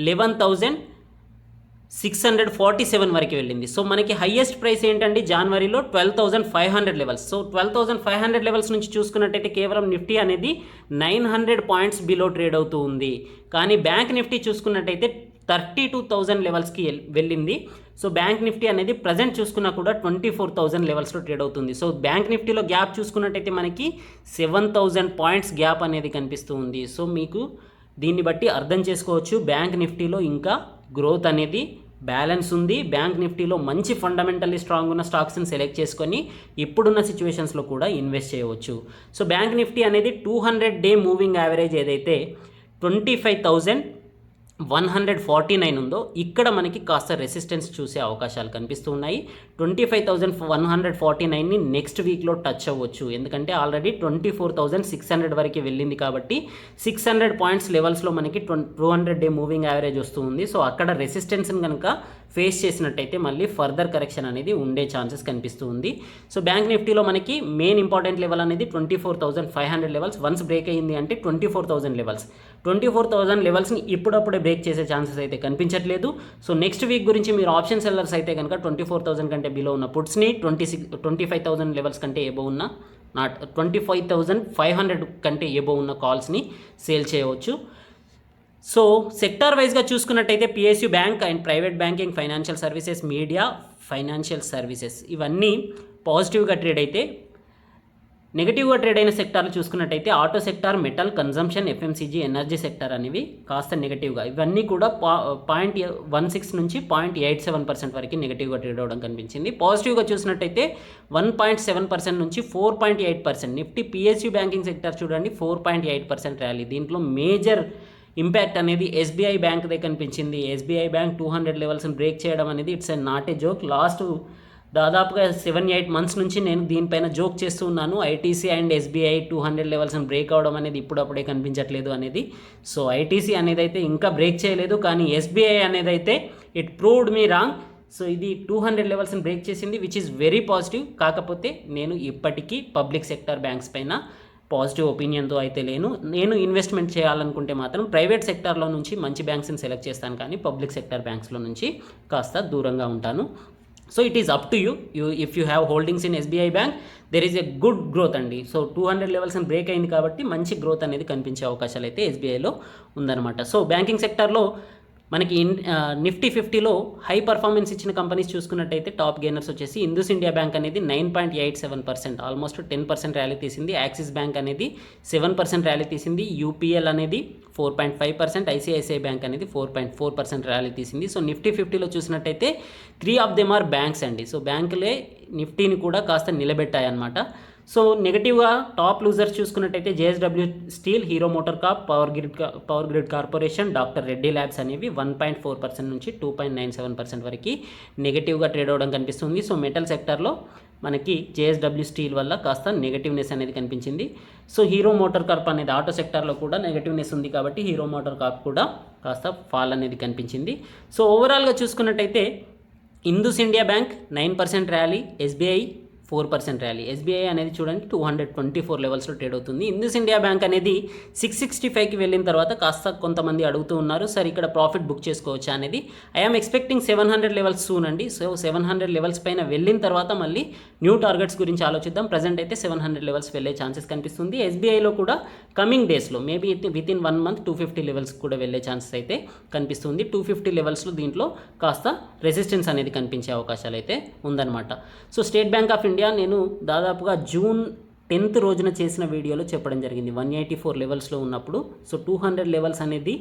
11,647 వరకు వెళ్ళింది. సో మనకి హయ్యెస్ట్ ప్రైస్ ఏంటండి జనవరిలో 12,500 లెవెల్స్. సో 12,500 లెవెల్స్ నుంచి చూసుకున్నట్టయితే కేవలం నిఫ్టీ అనేది 900 పాయింట్స్ బిలో ట్రేడ్ అవుతూ ఉంది. కానీ బ్యాంక్ నిఫ్టీ చూసుకున్నట్టయితే 32,000 లెవెల్స్కి వెళ్ళింది. సో బ్యాంక్ నిఫ్టీ అనేది ప్రజెంట్ చూసుకున్నా కూడా 24,000 లెవెల్స్లో ట్రేడ్ అవుతుంది. సో బ్యాంక్ నిఫ్టీలో గ్యాప్ చూసుకున్నట్టయితే మనకి 7,000 పాయింట్స్ గ్యాప్ అనేది కనిపిస్తూ ఉంది. సో మీకు దీన్ని బట్టి అర్థం చేసుకోవచ్చు బ్యాంక్ నిఫ్టీలో ఇంకా గ్రోత్ అనేది బ్యాలెన్స్ ఉంది. బ్యాంక్ నిఫ్టీలో మంచి ఫండమెంటల్లీ స్ట్రాంగ్ ఉన్న స్టాక్స్ని సెలెక్ట్ చేసుకొని ఇప్పుడున్న సిచ్యువేషన్స్లో కూడా ఇన్వెస్ట్ చేయవచ్చు. సో బ్యాంక్ నిఫ్టీ అనేది 200 డే మూవింగ్ యావరేజ్ ఏదైతే 25,149 ఉందో ఇక్కడ మనకి కాస్త రెసిస్టెన్స్ చూసే అవకాశాలు కనిపిస్తూ ఉన్నాయి. 25,149ని నెక్స్ట్ వీక్లో టచ్ అవ్వచ్చు. ఎందుకంటే ఆల్రెడీ 24,600 వరకు వెళ్ళింది కాబట్టి 600 పాయింట్స్ లెవెల్స్లో మనకి 200 డే మూవింగ్ యావరేజ్ వస్తూ ఉంది. సో అక్కడ రెసిస్టెన్స్ని కనుక ఫేస్ చేసినట్టయితే మళ్ళీ ఫర్దర్ కరెక్షన్ అనేది ఉండే ఛాన్సెస్ కనిపిస్తూ ఉంది. సో బ్యాంక్ నిఫ్టీలో మనకి మెయిన్ ఇంపార్టెంట్ లెవెల్ అనేది 24,500 లెవెల్స్. వన్స్ బ్రేక్ అయ్యింది అంటే 24,000 లెవెల్స్. 24,000 లెవెల్స్ని ఇప్పుడప్పుడే బ్రేక్ చేసే ఛాన్సెస్ అయితే కనిపించట్లేదు. సో నెక్స్ట్ వీక్ గురించి మీరు ఆప్షన్ సెల్లర్స్ అయితే కనుక 24,000 కంటే బిలో ఉన్న పుట్స్ని 25,000 లెవెల్స్ కంటే ఎబో ఉన్న 25,500 కంటే ఎబో ఉన్న కాల్స్ని సేల్ చేయవచ్చు. సో సెక్టార్ వైజ్గా చూసుకున్నట్టయితే PSU bank and private banking, financial services, media, financial services ఇవన్నీ పాజిటివ్గా ట్రేడ్ అయితే, నెగిటివ్గా ట్రేడ్ అయిన సెక్టార్లు చూసుకున్నట్టయితే auto sector, metal, consumption, FMCG, energy sector అనేవి కాస్త నెగిటివ్గా, ఇవన్నీ కూడా 0.16 నుంచి 0.87% వరకు నెగిటివ్గా ట్రేడ్ అవ్వడం కనిపించింది. పాజిటివ్గా చూసినట్టయితే 1.7% నుంచి 4.8%. నిఫ్టీ పిఎస్యు బ్యాంకింగ్ సెక్టార్ చూడండి 4.8% ర్యాలీ. దీంట్లో మేజర్ ఇంపాక్ట్ అనేది ఎస్బీఐ బ్యాంక్దే కనిపించింది. ఎస్బీఐ బ్యాంక్ 200 లెవెల్స్ని బ్రేక్ చేయడం అనేది it's not a joke. Last దాదాపుగా 7-8 మంత్స్ నుంచి నేను దీనిపైన జోక్ చేస్తూ ఉన్నాను. ఐటీసీ అండ్ ఎస్బీఐ 200 లెవెల్స్ని బ్రేక్ అవడం అనేది ఇప్పుడప్పుడే కనిపించట్లేదు అనేది. సో ఐటీసీ అనేది అయితే ఇంకా బ్రేక్ చేయలేదు, కానీ ఎస్బీఐ అనేది అయితే it proved me wrong. So ఇది 200 లెవెల్స్ని బ్రేక్ చేసింది, విచ్ ఈస్ వెరీ పాజిటివ్. కాకపోతే నేను ఇప్పటికీ పబ్లిక్ సెక్టర్ బ్యాంక్స్ పైన పాజిటివ్ ఒపీనియన్తో అయితే నేను ఇన్వెస్ట్మెంట్ చేయాలనుకుంటే మాత్రం ప్రైవేట్ సెక్టార్లో నుంచి మంచి బ్యాంక్స్ని సెలెక్ట్ చేస్తాను, కానీ పబ్లిక్ సెక్టర్ బ్యాంక్స్లో నుంచి కాస్త దూరంగా ఉంటాను. So it is up to you. If you have holdings in SBI bank there is a good growth అండి. సో 200 లెవెల్స్ని బ్రేక్ అయింది కాబట్టి మంచి గ్రోత్ అనేది కనిపించే అవకాశాలు అయితే ఎస్బీఐలో ఉందన్నమాట. సో బ్యాంకింగ్ సెక్టార్లో మనకి నిఫ్టీ 50లో హై పర్ఫార్మెన్స్ ఇచ్చిన కంపెనీస్ చూసుకున్నట్టయితే టాప్ గెయినర్స్ వచ్చేసి ఇండస్ ఇండియా బ్యాంక్ అనేది 9.87%, ఆల్మోస్ట్ 10% ర్యాలీ తీసింది. యాక్సిస్ బ్యాంక్ అనేది 7% ర్యాలీ తీసింది. యూపీఎల్ అనేది 4.5%, ఐసిఐసిఐ బ్యాంక్ అనేది 4.4% ర్యాలీ తీసింది. సో నిఫ్టీ 50లో చూసినట్టయితే 3 ఆఫ్ దెమ్ ఆర్ బ్యాంక్స్ అండి. సో బ్యాంకులే నిఫ్టీని కూడా కాస్త నిలబెట్టాయన్నమాట. సో నెగటివ్గా టాప్ లూజర్స్ చూసుకున్నట్టయితే JSW steel, hero motor Corp, power grid corporation, doctor Reddy labs అనేవి 1.4% నుంచి 2.97% వరకు నెగటివ్గా ట్రేడ్ అవ్వడం కనిపిస్తుంది. సో మెటల్ సెక్టర్లో మనకి జేఎస్డబ్ల్యూ స్టీల్ వల్ల కాస్త నెగటివ్నెస్ అనేది కనిపించింది. సో హీరో మోటార్ కార్ప్ అనేది ఆటో సెక్టార్లో కూడా నెగటివ్నెస్ ఉంది కాబట్టి హీరో మోటార్ కార్ప్ కూడా కాస్త ఫాల్ అనేది కనిపించింది. సో ఓవరాల్గా చూసుకున్నట్టయితే Indus India bank 9% rally, SBI 4% rally. SBI అనేది చూడండి 224 లెవెల్స్లో ట్రేడ్ అవుతుంది. ఇండస్ ఇండియా బ్యాంక్ అనేది 665కి వెళ్ళిన తర్వాత కాస్త కొంతమంది అడుగుతూ ఉన్నారు, సార్ ఇక్కడ ప్రాఫిట్ బుక్ చేసుకోవచ్చా అనేది. ఐఎమ్ ఎక్స్పెక్టింగ్ 700 లెవెల్స్ సూన్ అండి. సో 700 లెవెల్స్ పైన వెళ్ళిన తర్వాత మళ్ళీ న్యూ టార్గెట్స్ గురించి ఆలోచిద్దాం. ప్రజెంట్ అయితే 700 లెవెల్స్ వెళ్ళే ఛాన్సెస్ కనిపిస్తుంది. ఎస్బీఐలో కూడా కమింగ్ డేస్లో maybe with in 1 month 250 levels కూడా వెళ్ళే ఛాన్సెస్ అయితే కనిపిస్తుంది. 250 లెవెల్స్లో దీంట్లో కాస్త రెసిస్టెన్స్ అనేది కనిపించే అవకాశాలు అయితే ఉందన్నమాట. So state bank of India నేను దాదాపుగా జూన్ 10th రోజున చేసిన వీడియోలో చెప్పడం జరిగింది 184 లెవెల్స్లో ఉన్నప్పుడు. సో 200 లెవెల్స్ అనేది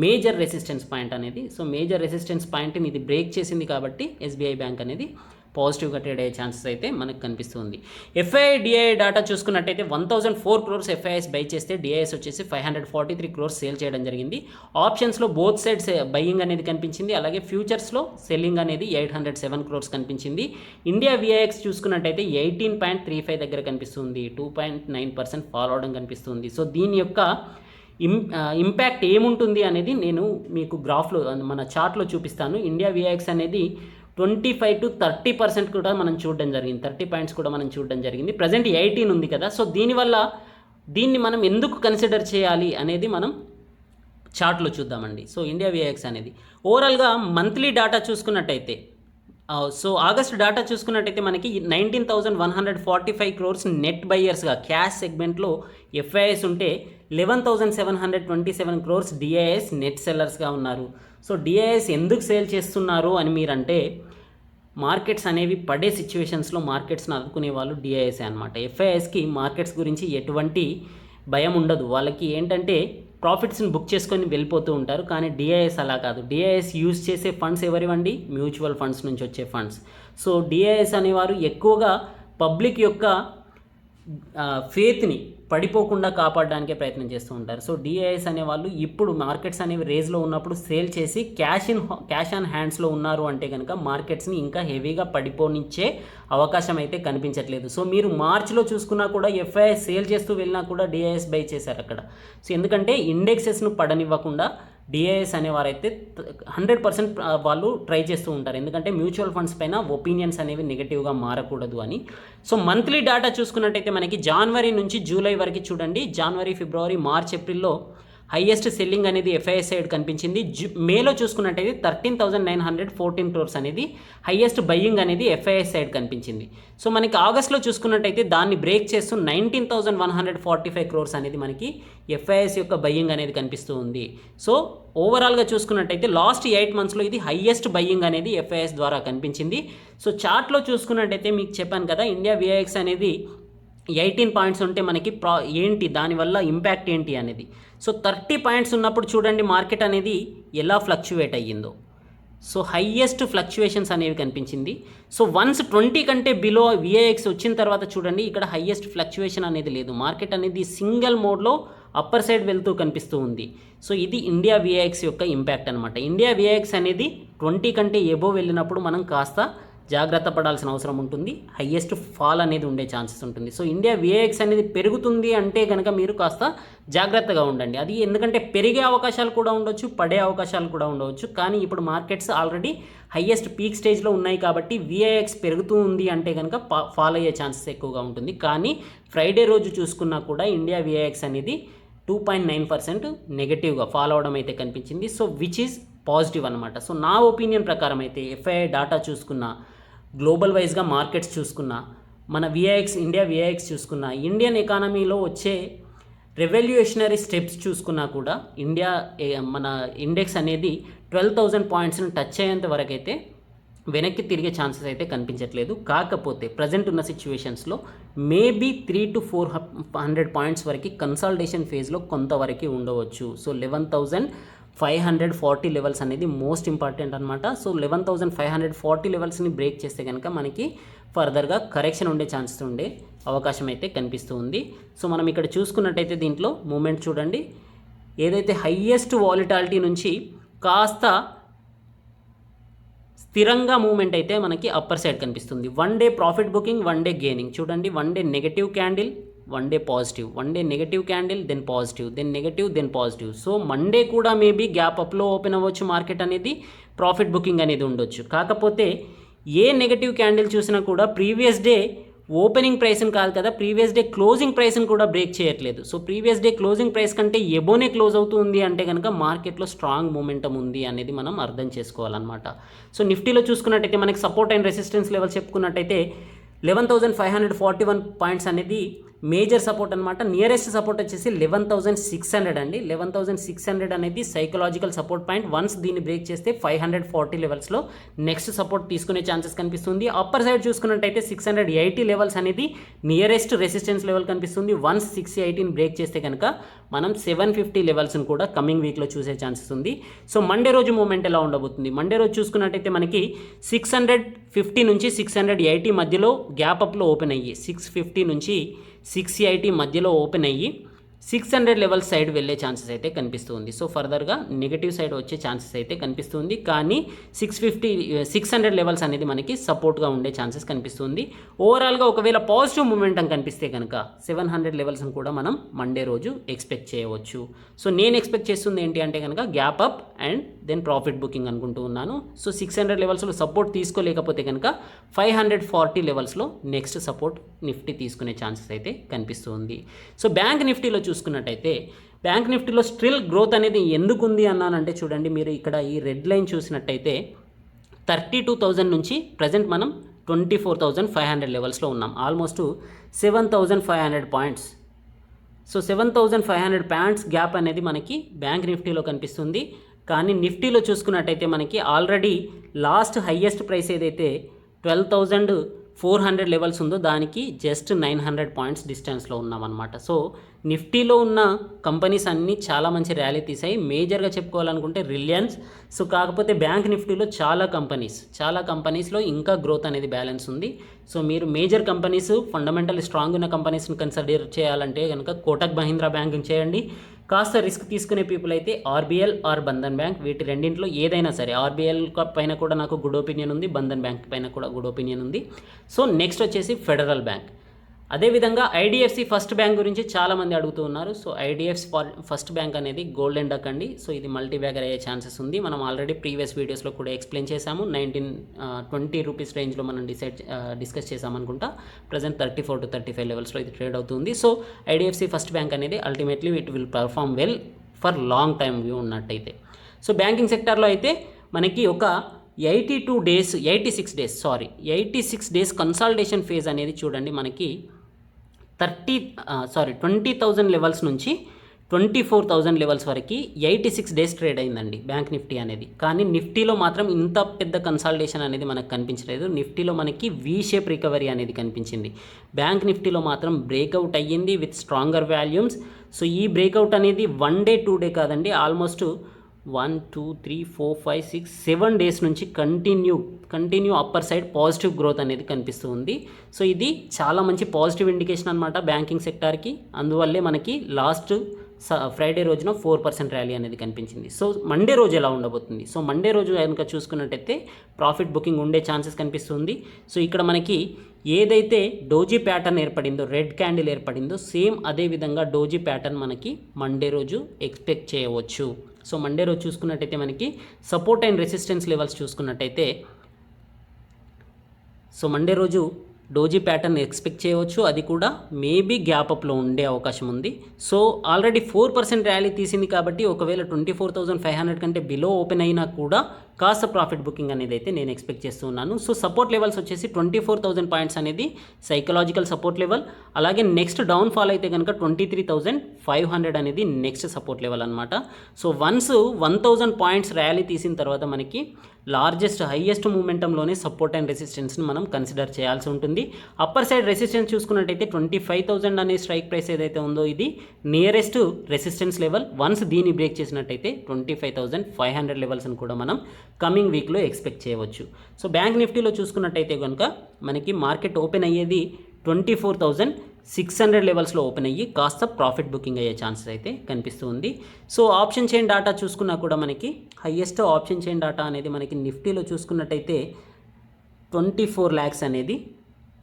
మేజర్ రెసిస్టెన్స్ పాయింట్ అనేది. సో మేజర్ రెసిస్టెన్స్ పాయింట్ని ఇది బ్రేక్ చేసింది కాబట్టి ఎస్బీఐ బ్యాంక్ అనేది పాజిటివ్గా ట్రేడ్ అయ్యే ఛాన్సెస్ అయితే మనకు కనిపిస్తుంది. ఎఫ్ఐఐ డిఐఐ డేటా చూసుకున్నట్టయితే 1004 crores ఎఫ్ఐఐస్ బై చేస్తే డిఐఎస్ వచ్చేసి 543 crores సేల్ చేయడం జరిగింది. ఆప్షన్స్లో బోత్ సైడ్స్ బయింగ్ అనేది కనిపించింది, అలాగే ఫ్యూచర్స్లో సెల్లింగ్ అనేది 807 crores కనిపించింది. ఇండియా విఐఎక్స్ చూసుకున్నట్టయితే 18.35 దగ్గర కనిపిస్తుంది, 2.9% ఫాల్ అవడం కనిపిస్తుంది. సో దీని యొక్క ఇంపాక్ట్ ఏముంటుంది అనేది నేను మీకు గ్రాఫ్లో మన చార్ట్లో చూపిస్తాను. ఇండియా విఐఎక్స్ అనేది 25 to 30% కూడా మనం చూడడం జరిగింది, 30 పాయింట్స్ కూడా మనం చూడడం జరిగింది. ప్రజెంట్ 18 ఉంది కదా, సో దీనివల్ల దీన్ని మనం ఎందుకు కన్సిడర్ చేయాలి అనేది మనం చార్ట్లో చూద్దామండి. సో ఇండియా విఐఎక్స్ అనేది ఓవరాల్గా మంత్లీ డాటా చూసుకున్నట్టయితే, సో ఆగస్ట్ డాటా చూసుకున్నట్టయితే మనకి 19,145 crores నెట్ బయ్యర్స్గా క్యాష్ సెగ్మెంట్లో ఎఫ్ఐఎస్ ఉంటే 11,727 crores డిఐఎస్ నెట్ సెల్లర్స్గా ఉన్నారు. సో డిఐఎస్ ఎందుకు సేల్ చేస్తున్నారు అని మీరంటే, మార్కెట్స్ అనేవి పడే సిచ్యువేషన్స్లో మార్కెట్స్ని ఆదుకునే వాళ్ళు డిఐఎస్ అనమాట. ఎఫ్ఐఎస్కి మార్కెట్స్ గురించి ఎటువంటి భయం ఉండదు, వాళ్ళకి ఏంటంటే ప్రాఫిట్స్ని బుక్ చేసుకొని వెళ్ళిపోతూ ఉంటారు. కానీ డిఐఎస్ అలా కాదు. డిఐఎస్ యూజ్ చేసే ఫండ్స్ ఎవరివండి? మ్యూచువల్ ఫండ్స్ నుంచి వచ్చే ఫండ్స్. సో డిఐఎస్ అనేవారు ఎక్కువగా పబ్లిక్ యొక్క ఫేత్ని పడిపోకుండా కాపాడడానికే ప్రయత్నం చేస్తూ ఉంటారు. సో డిఐఎస్ అనేవాళ్ళు ఇప్పుడు మార్కెట్స్ అనేవి రేజ్లో ఉన్నప్పుడు సేల్ చేసి క్యాష్ ఆన్ హ్యాండ్స్లో ఉన్నారు అంటే కనుక మార్కెట్స్ని ఇంకా హెవీగా పడిపోనిచ్చే అవకాశం అయితే కనిపించట్లేదు. సో మీరు మార్చ్లో చూసుకున్నా కూడా ఎఫ్ఐఎస్ సేల్ చేస్తూ వెళ్ళినా కూడా డిఐఎస్ బై చేశారు అక్కడ. సో ఎందుకంటే ఇండెక్సెస్ను పడనివ్వకుండా డిఐఎస్ అనేవారైతే 100% వాళ్ళు ట్రై చేస్తూ ఉంటారు, ఎందుకంటే మ్యూచువల్ ఫండ్స్ పైన ఒపీనియన్స్ అనేవి నెగిటివ్గా మారకూడదు అని. సో మంత్లీ డేటా చూసుకున్నట్టయితే మనకి జనవరి నుంచి జూలై వరకు చూడండి, జనవరి, ఫిబ్రవరి, మార్చ్, ఏప్రిల్లో హైయెస్ట్ సెల్లింగ్ అనేది ఎఫ్ఐఎస్ సైడ్ కనిపించింది. మేలో చూసుకున్నట్టయితే 13,914 crores అనేది హైయెస్ట్ బయ్యింగ్ అనేది ఎఫ్ఐఎస్ సైడ్ కనిపించింది. సో మనకి ఆగస్ట్లో చూసుకున్నట్టయితే దాన్ని బ్రేక్ చేస్తూ 19,145 crores అనేది మనకి ఎఫ్ఐఎస్ యొక్క బయ్యింగ్ అనేది కనిపిస్తూ ఉంది. సో ఓవరాల్గా చూసుకున్నట్టయితే లాస్ట్ 8 monthsలో ఇది హైయెస్ట్ బయ్యింగ్ అనేది ఎఫ్ఐఎస్ ద్వారా కనిపించింది. సో చార్ట్లో చూసుకున్నట్టయితే మీకు చెప్పాను కదా, ఇండియా విఐఎక్స్ అనేది 18 పాయింట్స్ ఉంటే మనకి ఏంటి దానివల్ల ఇంపాక్ట్ ఏంటి అనేది. సో 30 పాయింట్స్ ఉన్నప్పుడు చూడండి మార్కెట్ అనేది ఎలా ఫ్లక్చువేట్ అయ్యిందో. సో హైయెస్ట్ ఫ్లక్చువేషన్స్ అనేవి కనిపించింది. సో వన్స్ 20 కంటే బిలో విఐఎక్స్ వచ్చిన తర్వాత చూడండి ఇక్కడ హైయెస్ట్ ఫ్లక్చువేషన్ అనేది లేదు, మార్కెట్ అనేది సింగిల్ మోడ్లో అప్పర్ సైడ్ వెళ్తూ కనిపిస్తూ ఉంది. సో ఇది ఇండియా విఐఎక్స్ యొక్క ఇంపాక్ట్ అనమాట. ఇండియా విఐఎక్స్ అనేది 20 కంటే ఎబో వెళ్ళినప్పుడు మనం కాస్త జాగ్రత్త పడాల్సిన అవసరం ఉంటుంది, హైయెస్ట్ ఫాల్ అనేది ఉండే ఛాన్సెస్ ఉంటుంది. సో ఇండియా విఐఎక్స్ అనేది పెరుగుతుంది అంటే కనుక మీరు కాస్త జాగ్రత్తగా ఉండండి. అది ఎందుకంటే పెరిగే అవకాశాలు కూడా ఉండొచ్చు, పడే అవకాశాలు కూడా ఉండవచ్చు. కానీ ఇప్పుడు మార్కెట్స్ ఆల్రెడీ హైయెస్ట్ పీక్ స్టేజ్లో ఉన్నాయి కాబట్టి విఐఎక్స్ పెరుగుతూ ఉంది అంటే కనుక ఫాల్ అయ్యే ఛాన్సెస్ ఎక్కువగా ఉంటుంది. కానీ ఫ్రైడే రోజు చూసుకున్నా కూడా ఇండియా విఐఎక్స్ అనేది 2.9% నెగటివ్గా ఫాలో అవడం అయితే కనిపించింది. సో విచ్ ఈజ్ పాజిటివ్ అనమాట. సో నా ఒపీనియన్ ప్రకారం అయితే ఎఫ్ఐఐ డాటా చూసుకున్న, గ్లోబల్ వైజ్గా మార్కెట్స్ చూసుకున్న, మన విఐఎక్స్ ఇండియా విఐఎక్స్ చూసుకున్న, ఇండియన్ ఎకానమీలో వచ్చే రెవల్యూషనరీ స్టెప్స్ చూసుకున్నా కూడా మన ఇండెక్స్ అనేది 12,000 పాయింట్స్ని టచ్ అయ్యేంత వరకు అయితే వెనక్కి తిరిగే ఛాన్సెస్ అయితే కనిపించట్లేదు. కాకపోతే ప్రజెంట్ ఉన్న సిచ్యువేషన్స్లో మేబీ 300 to 400 పాయింట్స్ వరకు కన్సాలిడేషన్ ఫేజ్లో కొంతవరకు ఉండవచ్చు. సో 11,540 లెవెల్స్ అనేది మోస్ట్ ఇంపార్టెంట్ అనమాట. సో 11,540 లెవెల్స్ని బ్రేక్ చేస్తే కనుక మనకి ఫర్దర్గా కరెక్షన్ ఉండే ఛాన్సెస్ ఉండే అవకాశం అయితే కనిపిస్తూ ఉంది. సో మనం ఇక్కడ చూసుకున్నట్టయితే దీంట్లో మూమెంట్ చూడండి, ఏదైతే హైయెస్ట్ వాలిటాలిటీ నుంచి కాస్త స్థిరంగా మూమెంట్ అయితే మనకి అప్పర్ సైడ్ కనిపిస్తుంది. 1 day profit booking, 1 day gaining చూడండి. 1 day negative candle, 1 day positive, 1 day negative candle, then positive, then negative, then positive. So Monday కూడా మేబీ గ్యాప్ అప్లో ఓపెన్ అవ్వచ్చు మార్కెట్ అనేది, ప్రాఫిట్ బుకింగ్ అనేది ఉండొచ్చు. కాకపోతే ఏ నెగటివ్ క్యాండిల్ చూసినా కూడా ప్రీవియస్ డే ఓపెనింగ్ ప్రైస్ని కాదు కదా, ప్రీవియస్ డే క్లోజింగ్ ప్రైస్ని కూడా బ్రేక్ చేయట్లేదు. So previous day closing price కంటే ఎబోనే క్లోజ్ అవుతుంది అంటే కనుక మార్కెట్లో స్ట్రాంగ్ మూమెంటం ఉంది అనేది మనం అర్థం చేసుకోవాలన్నమాట. సో నిఫ్టీలో చూసుకున్నట్టయితే మనకి సపోర్ట్ అండ్ రెసిస్టెన్స్ లెవెల్ చెప్పుకున్నట్టయితే 11,541 పాయింట్స్ అనేది మేజర్ సపోర్ట్ అనమాట. నియరెస్ట్ సపోర్ట్ వచ్చేసి 11,600 అండి. 11,600 అనేది సైకలాజికల్ సపోర్ట్ పాయింట్. వన్స్ దీన్ని బ్రేక్ చేస్తే 540 లెవెల్స్లో నెక్స్ట్ సపోర్ట్ తీసుకునే ఛాన్సెస్ కనిపిస్తుంది. అప్పర్ సైడ్ చూసుకున్నట్టయితే 680 లెవెల్స్ అనేది నియరెస్ట్ రెసిస్టెన్స్ లెవెల్ కనిపిస్తుంది. వన్స్ 680ని బ్రేక్ చేస్తే కనుక మనం 750 లెవెల్స్ని కూడా కమింగ్ వీక్లో చూసే ఛాన్సెస్ ఉంది. సో మండే రోజు మూమెంట్ ఎలా ఉండబోతుంది? మండే రోజు చూసుకున్నట్టయితే మనకి 650 నుంచి 680 మధ్యలో గ్యాప్ అప్లో ఓపెన్ అయ్యి 650 నుంచి 680 మధ్యలో ఓపెన్ అయ్యి 600 లెవెల్ సైడ్ వెళ్ళే ఛాన్సెస్ అయితే కనిపిస్తుంది. సో ఫర్దర్గా నెగిటివ్ సైడ్ వచ్చే ఛాన్సెస్ అయితే కనిపిస్తుంది. కానీ 600 లెవెల్స్ అనేది మనకి సపోర్ట్గా ఉండే ఛాన్సెస్ కనిపిస్తుంది. ఓవరాల్గా ఒకవేళ పాజిటివ్ మూమెంటం కనిపిస్తే కనుక 700 లెవెల్స్ని కూడా మనం మండే రోజు ఎక్స్పెక్ట్ చేయవచ్చు. సో నేను ఎక్స్పెక్ట్ చేస్తుంది ఏంటి అంటే కనుక gap up and then profit booking అనుకుంటూ ఉన్నాను. సో 600 లెవెల్స్లో సపోర్ట్ తీసుకోలేకపోతే కనుక 540 లెవెల్స్లో నెక్స్ట్ సపోర్ట్ నిఫ్టీ తీసుకునే ఛాన్సెస్ అయితే కనిపిస్తుంది. సో బ్యాంక్ నిఫ్టీలో చూసుకున్నట్టయితే బ్యాంక్ నిఫ్టీలో స్టిల్ గ్రోత్ అనేది ఎందుకు ఉంది అన్నానంటే చూడండి, మీరు ఇక్కడ ఈ రెడ్ లైన్ చూసినట్టయితే 32,000 నుంచి ప్రజెంట్ మనం 24,500 లెవెల్స్లో ఉన్నాం. Almost 7,500 points. So 7,500 points gap అనేది మనకి బ్యాంక్ నిఫ్టీలో కనిపిస్తుంది. కానీ నిఫ్టీలో చూసుకున్నట్టయితే మనకి ఆల్రెడీ లాస్ట్ హయ్యెస్ట్ ప్రైస్ ఏదైతే 12,400 లెవెల్స్ ఉందో దానికి జస్ట్ 900 పాయింట్స్ డిస్టెన్స్లో ఉన్నామన్నమాట. సో నిఫ్టీలో ఉన్న కంపెనీస్ అన్నీ చాలా మంచి ర్యాలీ తీసాయి. మేజర్గా చెప్పుకోవాలనుకుంటే రిలయన్స్. సో కాకపోతే బ్యాంక్ నిఫ్టీలో చాలా కంపెనీస్లో ఇంకా గ్రోత్ అనేది బ్యాలెన్స్ ఉంది. సో మీరు మేజర్ కంపెనీస్ ఫండమెంటల్ స్ట్రాంగ్ ఉన్న కంపెనీస్ని కన్సిడర్ చేయాలంటే కనుక కోటక్ మహీంద్రా బ్యాంకింగ్ చేయండి. కాస్త రిస్క్ తీసుకునే పీపుల్ అయితే ఆర్బీఎల్ ఆర్ బంధన్ బ్యాంక్, వీటి రెండింటిలో ఏదైనా సరే. ఆర్బీఎల్ పైన కూడా నాకు గుడ్ ఒపీనియన్ ఉంది, బంధన్ బ్యాంక్ పైన కూడా గుడ్ ఒపీనియన్ ఉంది. సో నెక్స్ట్ వచ్చేసి ఫెడరల్ బ్యాంక్. అదేవిధంగా ఐడిఎఫ్సి ఫస్ట్ బ్యాంక్ గురించి చాలామంది అడుగుతూ ఉన్నారు. సో ఐడిఎఫ్సి ఫస్ట్ బ్యాంక్ అనేది గోల్డెన్ డక్ అండి. సో ఇది మల్టీ బ్యాగర్ అయ్యే ఛాన్సెస్ ఉంది. మనం ఆల్రెడీ ప్రీవియస్ వీడియోస్లో కూడా ఎక్స్ప్లెయిన్ చేశాము. 20 రూపీస్ రేంజ్లో మనం డిస్కస్ చేసామనుకుంటా. ప్రజెంట్ 34 to 35 లెవెల్స్లో ఇది ట్రేడ్ అవుతుంది. సో ఐడిఎఫ్సి ఫస్ట్ బ్యాంక్ అనేది ultimately it will perform well for long time view ఉన్నట్టయితే. సో బ్యాంకింగ్ సెక్టార్లో అయితే మనకి ఒక 86 డేస్ కన్సాలిడేషన్ ఫేజ్ అనేది చూడండి మనకి 20,000 లెవెల్స్ నుంచి 24,000 లెవెల్స్ వరకు 86 డేస్ ట్రేడ్ అయిందండి బ్యాంక్ నిఫ్టీ అనేది. కానీ నిఫ్టీలో మాత్రం ఇంత పెద్ద కన్సాలిడేషన్ అనేది మనకు కనిపించలేదు. నిఫ్టీలో మనకి వీ షేప్ రికవరీ అనేది కనిపించింది. బ్యాంక్ నిఫ్టీలో మాత్రం బ్రేక్అవుట్ అయ్యింది విత్ స్ట్రాంగర్ వాల్యూమ్స్. సో ఈ బ్రేక్అవుట్ అనేది 1 డే 2 డే కాదండి, ఆల్మోస్ట్ 1 2 3 4 5 6 7 డేస్ నుంచి continue upper side positive growth అనేది కనిపిస్తూ ఉంది. సో ఇది చాలా మంచి పాజిటివ్ ఇండికేషన్ అనమాట బ్యాంకింగ్ సెక్టార్కి. అందువల్లే మనకి లాస్ట్ ఫ్రైడే రోజున 4% ర్యాలీ అనేది కనిపించింది. సో మండే రోజు ఎలా ఉండబోతుంది? సో మండే రోజు కనుక చూసుకున్నట్టయితే ప్రాఫిట్ బుకింగ్ ఉండే ఛాన్సెస్ కనిపిస్తుంది. సో ఇక్కడ మనకి ఏదైతే డోజీ ప్యాటర్న్ ఏర్పడిందో, రెడ్ క్యాండిల్ ఏర్పడిందో, సేమ్ అదే విధంగా డోజీ ప్యాటర్న్ మనకి మండే రోజు ఎక్స్పెక్ట్ చేయవచ్చు. సో మండే రోజు చూసుకున్నట్టయితే మనకి సపోర్ట్ అండ్ రెసిస్టెన్స్ లెవెల్స్ చూసుకున్నట్టయితే సో మండే రోజు డోజీ ప్యాటర్న్ ఎక్స్పెక్ట్ చేయవచ్చు. అది కూడా మేబీ గ్యాప్ అప్లో ఉండే అవకాశం ఉంది. సో ఆల్రెడీ 4% ర్యాలీ తీసింది కాబట్టి ఒకవేళ 24,500 కంటే బిలో ఓపెన్ అయినా కూడా కాస్త ప్రాఫిట్ బుకింగ్ అనేది అయితే నేను ఎక్స్పెక్ట్ చేస్తూ ఉన్నాను. సో సపోర్ట్ లెవెల్స్ వచ్చేసి 24,000 పాయింట్స్ అనేది సైకలాజికల్ సపోర్ట్ లెవెల్. అలాగే నెక్స్ట్ డౌన్ ఫాల్ అయితే కనుక 23,500 అనేది నెక్స్ట్ సపోర్ట్ లెవెల్ అనమాట. సో వన్స్ 1,000 పాయింట్స్ ర్యాలీ తీసిన తర్వాత మనకి హైయెస్ట్ మూమెంటంలోనే సపోర్ట్ అండ్ రెసిస్టెన్స్ని మనం కన్సిడర్ చేయాల్సి ఉంటుంది. అప్పర్ సైడ్ రెసిస్టెన్స్ చూసుకున్నట్టయితే 25,000 అనే స్ట్రైక్ ప్రైస్ ఏదైతే ఉందో ఇది నియరెస్ట్ రెసిస్టెన్స్ లెవెల్. వన్స్ దీన్ని బ్రేక్ చేసినట్టయితే 25,500 లెవెల్స్ని కూడా మనం కమింగ్ వీక్లో ఎక్స్పెక్ట్ చేయవచ్చు. సో బ్యాంక్ నిఫ్టీలో చూసుకున్నట్టయితే కనుక మనకి మార్కెట్ ఓపెన్ అయ్యేది 24,600 లెవెల్స్లో ఓపెన్ అయ్యి కాస్త ప్రాఫిట్ బుకింగ్ అయ్యే ఛాన్సెస్ అయితే కనిపిస్తుంది. సో ఆప్షన్ చైన్ డాటా చూసుకున్నా కూడా మనకి హయ్యెస్ట్ ఆప్షన్ చైన్ డాటా అనేది మనకి నిఫ్టీలో చూసుకున్నట్టయితే 24 lakhs అనేది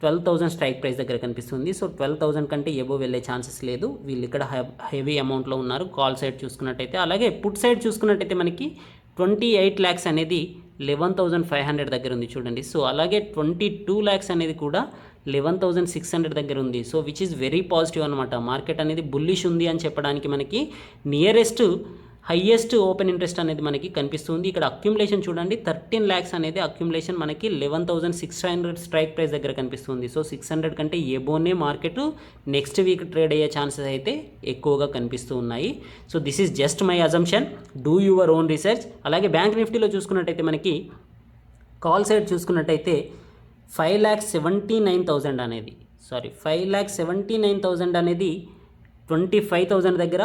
12,000 స్ట్రైక్ ప్రైస్ దగ్గర కనిపిస్తుంది. సో 12,000 కంటే ఎబో వెళ్ళే ఛాన్సెస్ లేదు. వీళ్ళు ఇక్కడ హెవీ అమౌంట్లో ఉన్నారు కాల్ సైడ్ చూసుకున్నట్టయితే. అలాగే పుట్ సైడ్ చూసుకున్నట్టయితే మనకి 28 lakhs అనేది 11,500 దగ్గర ఉంది చూడండి. సో అలాగే 22 lakhs అనేది కూడా 11,600 దగ్గర ఉంది. So which is very positive అనమాట. మార్కెట్ అనేది బుల్లిష్ ఉంది అని చెప్పడానికి మనకి నియరెస్ట్ హయ్యెస్ట్ ఓపెన్ ఇంట్రెస్ట్ అనేది మనకి కనిపిస్తుంది. ఇక్కడ అక్యుములేషన్ చూడండి 13 lakhs అనేది అక్యుములేషన్ మనకి 11,600 స్ట్రైక్ ప్రైస్ దగ్గర కనిపిస్తుంది. సో 600 కంటే ఎబోనే మార్కెట్ నెక్స్ట్ వీక్ ట్రేడ్ అయ్యే ఛాన్సెస్ అయితే ఎక్కువగా కనిపిస్తూ ఉన్నాయి. So this is just my assumption, do your own research. అలాగే బ్యాంక్ నిఫ్టీలో చూసుకున్నట్టయితే మనకి కాల్ సైడ్ చూసుకున్నట్టయితే 5,79,000 అనేది 5,79,000 అనేది 25,000 దగ్గర,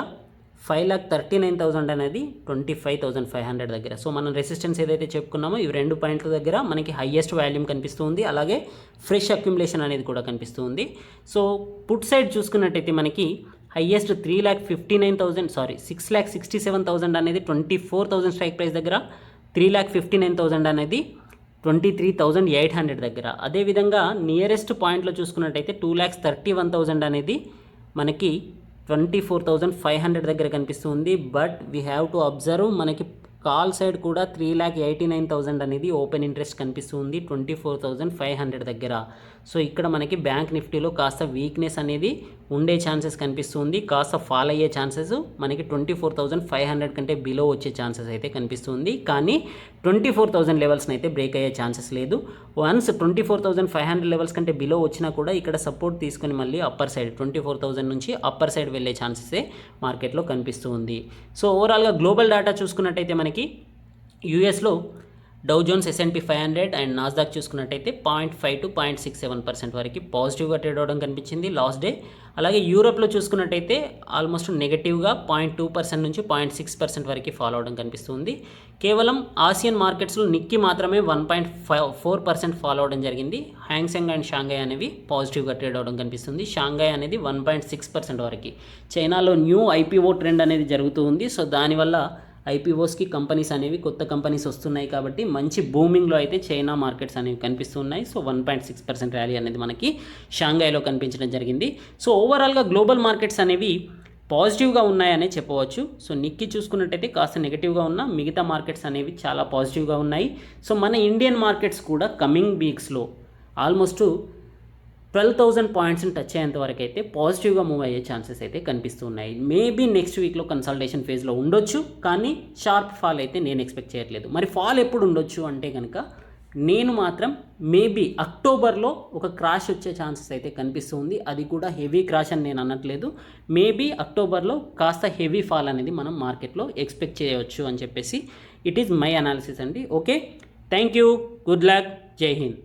5,39,000 అనేది 25,500 దగ్గర. సో మనం రెసిస్టెన్స్ ఏదైతే చెప్పుకున్నామో ఇవి 2 పాయింట్ల దగ్గర మనకి హయ్యెస్ట్ వాల్యూమ్ కనిపిస్తుంది. అలాగే ఫ్రెష్ అక్యుములేషన్ అనేది కూడా కనిపిస్తుంది. సో పుట్ సైడ్ చూసుకున్నట్టయితే మనకి హైయెస్ట్ 6,67,000 అనేది 24,000 స్ట్రైక్ ప్రైస్ దగ్గర, 3,59,000 అనేది 23,800 దగ్గర. అదేవిధంగా నియరెస్ట్ పాయింట్లో చూసుకున్నట్టయితే 2,31,000 అనేది మనకి 24,500 దగ్గర కనిపిస్తుంది. But we have to observe, మనకి కాల్ సైడ్ కూడా 3,89,000 అనేది ఓపెన్ ఇంట్రెస్ట్ కనిపిస్తుంది 24,500 దగ్గర. సో ఇక్కడ మనకి బ్యాంక్ నిఫ్టీలో కాస్త వీక్నెస్ అనేది ఉండే ఛాన్సెస్ కనిపిస్తుంది, కాస్త ఫాల్ అయ్యే ఛాన్సెస్ మనకి 24,500 కంటే బిలో వచ్చే ఛాన్సెస్ అయితే కనిపిస్తుంది. కానీ 24,000 లెవెల్స్ని అయితే బ్రేక్ అయ్యే ఛాన్సెస్ లేదు. వన్స్ 24,500 లెవెల్స్ కంటే బిలో వచ్చినా కూడా ఇక్కడ సపోర్ట్ తీసుకొని మళ్ళీ అప్పర్ సైడ్ 24,000 నుంచి అప్పర్ సైడ్ వెళ్ళే ఛాన్సెసే మార్కెట్లో కనిపిస్తుంది. సో ఓవరాల్గా గ్లోబల్ డేటా చూసుకున్నట్టయితే మనకి యూఎస్లో డౌ జోన్స్, S&P 500 అండ్ నాస్డాక్ చూసుకున్నట్టయితే 0.5 to 0.67% వరకు పాజిటివ్గా ట్రేడ్ అవ్వడం కనిపించింది లాస్ట్ డే. అలాగే యూరోప్లో చూసుకున్నట్టయితే ఆల్మోస్ట్ నెగటివ్గా 0.2% నుంచి 0.6% వరకు ఫాలో అవడం కనిపిస్తుంది. కేవలం ఆసియన్ మార్కెట్స్లో నిక్కీ మాత్రమే 1.4% ఫాలో అవడం జరిగింది. హ్యాంగ్సెంగ్ అండ్ షాంఘై అనేవి పాజిటివ్గా ట్రేడ్ అవ్వడం కనిపిస్తుంది. షాంఘై అనేది 1.6% వరకు. చైనాలో న్యూ IPO ట్రెండ్ అనేది జరుగుతూ ఉంది. సో దానివల్ల IPOస్కి కంపెనీస్ అనేవి కొత్త కంపెనీస్ వస్తున్నాయి కాబట్టి మంచి బూమింగ్లో అయితే చైనా మార్కెట్స్ అనేవి కనిపిస్తున్నాయి. సో 1.6% ర్యాలీ అనేది మనకి షాంఘైలో కనిపించడం జరిగింది. సో ఓవరాల్గా గ్లోబల్ మార్కెట్స్ అనేవి పాజిటివ్గా ఉన్నాయనే చెప్పవచ్చు. సో నిక్కీ చూసుకున్నట్టయితే కాస్త నెగిటివ్గా ఉన్న, మిగతా మార్కెట్స్ అనేవి చాలా పాజిటివ్గా ఉన్నాయి. సో మన ఇండియన్ మార్కెట్స్ కూడా కమింగ్ వీక్స్లో ఆల్మోస్ట్ 12,000 పాయింట్స్ని టచ్ అయ్యేంత వరకు అయితే పాజిటివ్గా మూవ్ అయ్యే ఛాన్సెస్ అయితే కనిపిస్తున్నాయి. మేబీ నెక్స్ట్ వీక్లో కన్సల్టేషన్ ఫేజ్లో ఉండొచ్చు, కానీ షార్ప్ ఫాల్ అయితే నేను ఎక్స్పెక్ట్ చేయట్లేదు. మరి ఫాల్ ఎప్పుడు ఉండొచ్చు అంటే కనుక నేను మాత్రం మేబీ అక్టోబర్లో ఒక క్రాష్ వచ్చే ఛాన్సెస్ అయితే కనిపిస్తుంది. అది కూడా హెవీ క్రాష్ అని నేను అనట్లేదు. మేబీ అక్టోబర్లో కాస్త హెవీ ఫాల్ అనేది మనం మార్కెట్లో ఎక్స్పెక్ట్ చేయవచ్చు అని చెప్పేసి ఇట్ ఈజ్ మై అనాలిసిస్ అండి. Okay, thank you, good luck, జై హింద్.